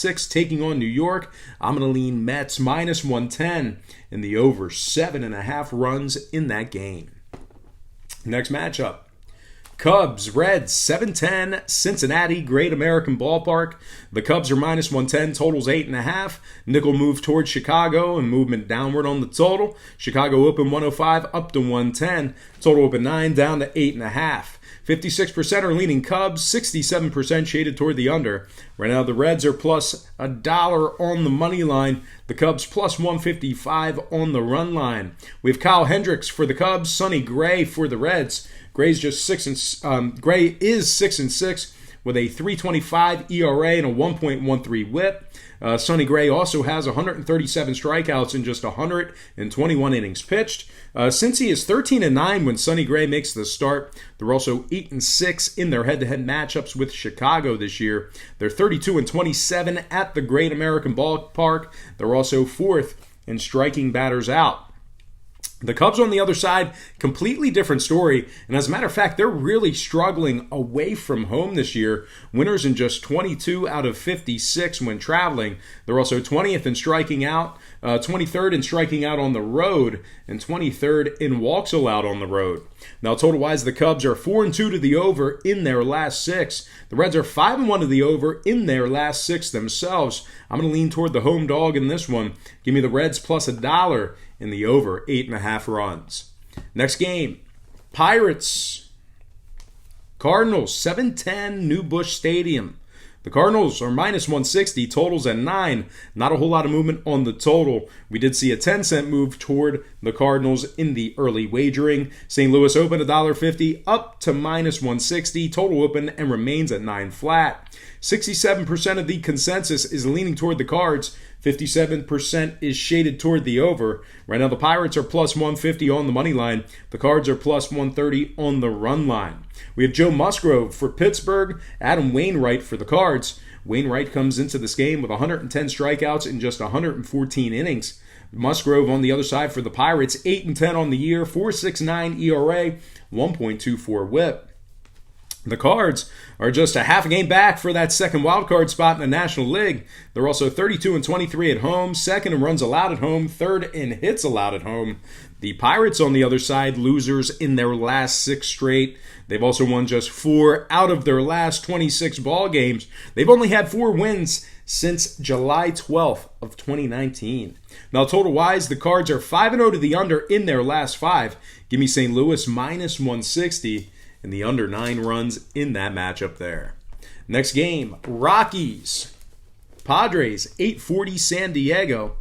6 taking on New York. I'm going to lean Mets minus 110 in the over 7.5 runs in that game. Next matchup. Cubs, Reds, 7:10, Cincinnati, Great American Ballpark. The Cubs are minus 110, totals 8.5. Nickel move towards Chicago and movement downward on the total. Chicago open 105, up to 110. Total open 9, down to 8.5. 56% are leaning Cubs, 67% shaded toward the under. Right now, the Reds are plus $1 on the money line. The Cubs plus 155 on the run line. We have Kyle Hendricks for the Cubs, Sonny Gray for the Reds. Gray is 6-6 with a 3.25 ERA and a 1.13 WHIP. Sonny Gray also has 137 strikeouts in just 121 innings pitched. Since he is 13-9 when Sonny Gray makes the start, they're also 8-6 in their head-to-head matchups with Chicago this year. They're 32-27 at the Great American Ballpark. They're also 4th in striking batters out. The Cubs on the other side, completely different story. And as a matter of fact, they're really struggling away from home this year. Winners in just 22 out of 56 when traveling. They're also 20th in striking out, 23rd in striking out on the road, and 23rd in walks allowed on the road. Now, total-wise, the Cubs are 4-2 to the over in their last 6. The Reds are 5-1 to the over in their last 6 themselves. I'm going to lean toward the home dog in this one. Give me the Reds plus $1 in the over 8.5 runs. Next game, Pirates, Cardinals, 7:10 New Busch Stadium. The Cardinals are minus 160, totals at 9. Not a whole lot of movement on the total. We did see a 10-cent move toward the Cardinals in the early wagering. St. Louis opened $1.50 up to minus 160. Total open and remains at 9 flat. 67% of the consensus is leaning toward the Cards. 57% is shaded toward the over. Right now, the Pirates are plus 150 on the money line. The Cards are plus 130 on the run line. We have Joe Musgrove for Pittsburgh, Adam Wainwright for the Cards. Wainwright comes into this game with 110 strikeouts in just 114 innings. Musgrove on the other side for the Pirates, 8-10 on the year, 4.69 ERA, 1.24 WHIP. The Cards are just a half a game back for that second wildcard spot in the National League. They're also 32-23 at home, second in runs allowed at home, third in hits allowed at home. The Pirates, on the other side, losers in their last 6 straight. They've also won just 4 out of their last 26 ball games. They've only had 4 wins since July 12th of 2019. Now, total-wise, the Cards are 5-0 to the under in their last 5. Give me St. Louis minus 160. And the under 9 runs in that matchup there. Next game, Rockies, Padres, 8:40 San Diego.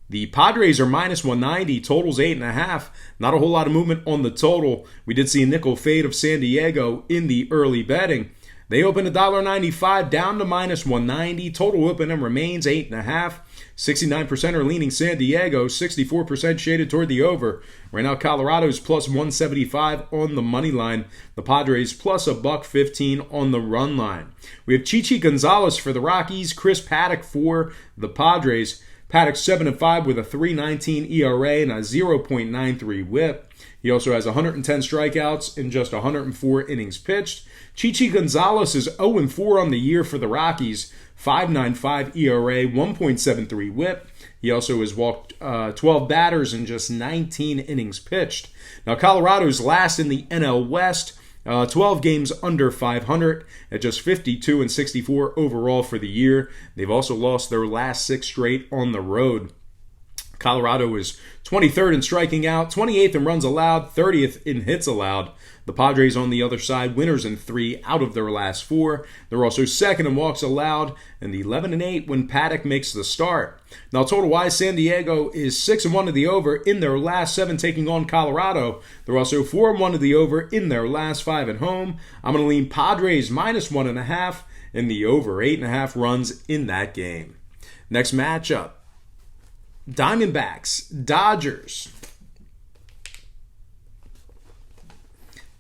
The Padres are minus 190, totals 8.5. Not a whole lot of movement on the total. We did see a nickel fade of San Diego in the early betting. They opened $1.95 down to minus 190. Total open and remains 8.5. 69% are leaning San Diego, 64% shaded toward the over. Right now, Colorado's plus 175 on the money line. The Padres plus $1.15 on the run line. We have Chichi Gonzalez for the Rockies, Chris Paddock for the Padres. Paddock 7-5 with a 3.19 ERA and a 0.93 WHIP. He also has 110 strikeouts in just 104 innings pitched. Chichi Gonzalez is 0-4 on the year for the Rockies, 5.95 ERA, 1.73 WHIP. He also has walked 12 batters in just 19 innings pitched. Now, Colorado's last in the NL West, 12 games under 500 at just 52-64 overall for the year. They've also lost their last 6 straight on the road. Colorado is 23rd in striking out, 28th in runs allowed, 30th in hits allowed. The Padres on the other side, winners in 3 out of their last 4. They're also second in walks allowed and 11-8 when Paddock makes the start. Now, total-wise, San Diego is 6-1 to the over in their last 7 taking on Colorado. They're also 4-1 to the over in their last 5 at home. I'm going to lean Padres minus 1.5 in the over 8.5 runs in that game. Next matchup, Diamondbacks, Dodgers.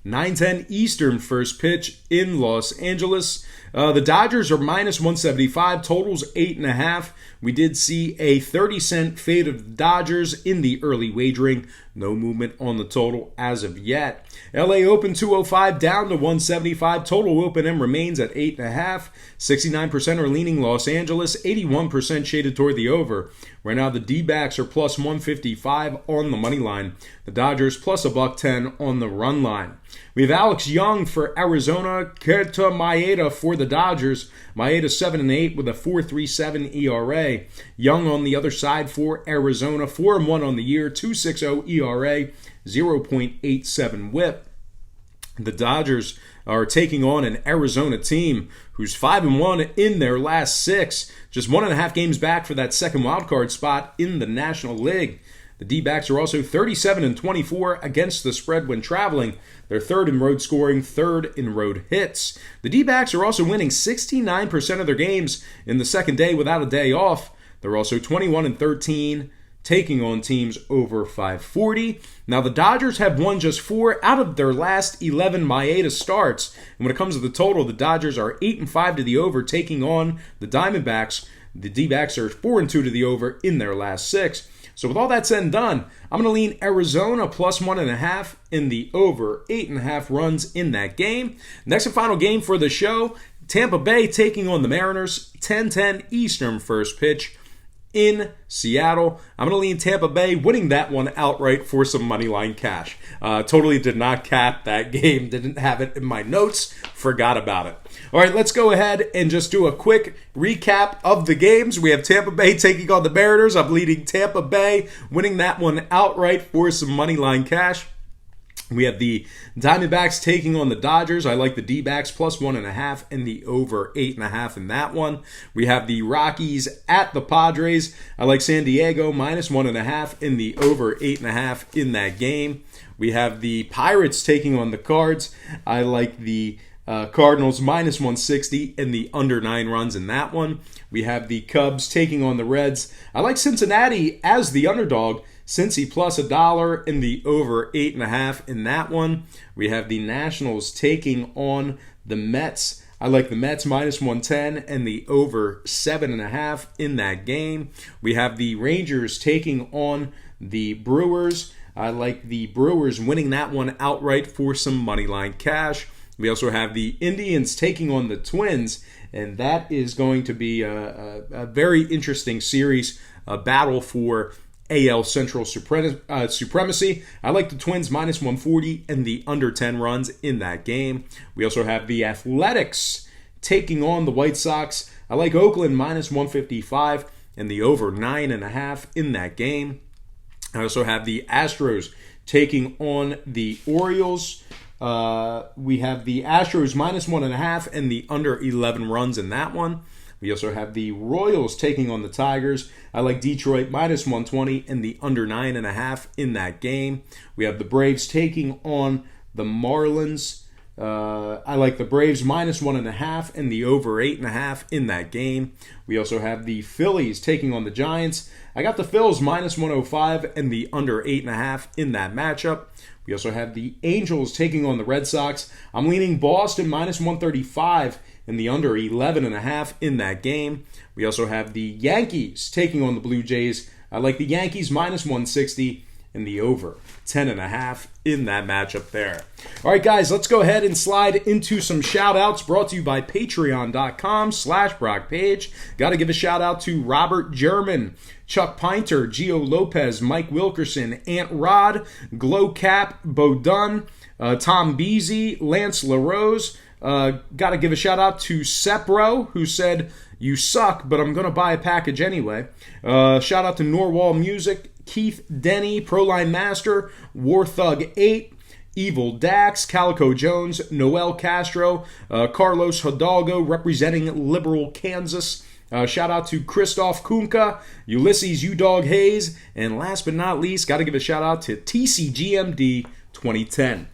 9:10 Eastern first pitch in Los Angeles. The Dodgers are minus 175. Totals 8.5. We did see a 30-cent fade of the Dodgers in the early wagering. No movement on the total as of yet. LA open 205 down to 175. Total open M remains at 8.5. 69% are leaning Los Angeles. 81% shaded toward the over. Right now the D-backs are plus 155 on the money line. The Dodgers plus $1.10 on the run line. We have Alex Young for Arizona, Kenta Maeda for the Dodgers. Maeda 7-8 with a 4.37 ERA. Young on the other side for Arizona, 4-1 on the year, 2.60 ERA, 0.87 WHIP. The Dodgers are taking on an Arizona team who's 5-1 in their last 6, just 1.5 games back for that second wildcard spot in the National League. The D-backs are also 37-24 against the spread when traveling. They're third in road scoring, third in road hits. The D-backs are also winning 69% of their games in the second day without a day off. They're also 21-13, taking on teams over 540. Now, the Dodgers have won just 4 out of their last 11 Maeda starts. And when it comes to the total, the Dodgers are 8-5 to the over, taking on the Diamondbacks. The D-backs are 4-2 to the over in their last 6. So with all that said and done, I'm going to lean Arizona plus 1.5 in the over 8.5 runs in that game. Next and final game for the show, Tampa Bay taking on the Mariners, 10:10 Eastern first pitch in Seattle. I'm going to lean Tampa Bay, winning that one outright for some money line cash. Totally did not cap that game, didn't have it in my notes, forgot about it. All right, let's go ahead and just do a quick recap of the games. We have Tampa Bay taking on the Mariners. I'm leading Tampa Bay, winning that one outright for some money line cash. We have the Diamondbacks taking on the Dodgers. I like the D-backs plus 1.5 and the over 8.5 in that one. We have the Rockies at the Padres. I like San Diego minus 1.5 in the over 8.5 in that game. We have the Pirates taking on the Cards. I like the Cardinals minus 160 and the under 9 runs in that one. We have the Cubs taking on the Reds. I like Cincinnati as the underdog. Cincy plus $1 in the over 8.5 in that one. We have the Nationals taking on the Mets. I like the Mets minus 110 and the over 7.5 in that game. We have the Rangers taking on the Brewers. I like the Brewers winning that one outright for some money line cash. We also have the Indians taking on the Twins, and that is going to be a very interesting series, a battle for AL Central supremacy. I like the Twins minus 140 and the under 10 runs in that game. We also have the Athletics taking on the White Sox. I like Oakland minus 155 and the over 9.5 in that game. I also have the Astros taking on the Orioles. We have the Astros minus 1.5 and the under 11 runs in that one. We also have the Royals taking on the Tigers. I like Detroit minus 120 and the under 9.5 in that game. We have the Braves taking on the Marlins. I like the Braves minus 1.5 and the over 8.5 in that game. We also have the Phillies taking on the Giants. I got the Phils minus 105 and the under 8.5 in that matchup. We also have the Angels taking on the Red Sox. I'm leaning Boston minus 135 and the under 11.5 in that game. We also have the Yankees taking on the Blue Jays. I like the Yankees minus 160 and the over 10.5 in that matchup there. All right, guys, let's go ahead and slide into some shout-outs brought to you by patreon.com/BrockPage. Got to give a shout-out to Robert German, Chuck Pinter, Gio Lopez, Mike Wilkerson, Ant Rod, Glowcap, Bo Dunn, Tom Beasy, Lance LaRose. Got to give a shout-out to Sepro, who said, "You suck, but I'm going to buy a package anyway." Shout-out to Norwal Music, Keith Denny, Proline Master, War Thug 8, Evil Dax, Calico Jones, Noel Castro, Carlos Hidalgo representing Liberal Kansas. Shout out to Christoph Kunka, Ulysses U-Dog Hayes, and last but not least, got to give a shout out to TCGMD 2010.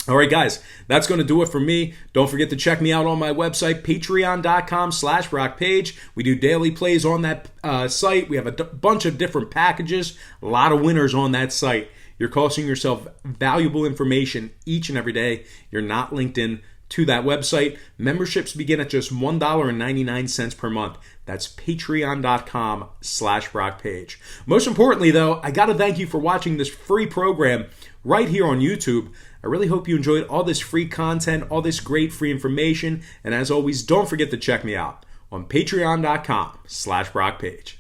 All right, guys, that's going to do it for me. Don't forget to check me out on my website, patreon.com/BrockPage. We do daily plays on that site. We have a bunch of different packages, a lot of winners on that site. You're costing yourself valuable information each and every day. You're not linked in to that website. Memberships begin at just $1.99 per month. That's patreon.com/BrockPage. Most importantly, though, I got to thank you for watching this free program right here on YouTube. I really hope you enjoyed all this free content, all this great free information. And as always, don't forget to check me out on patreon.com/BrockPage.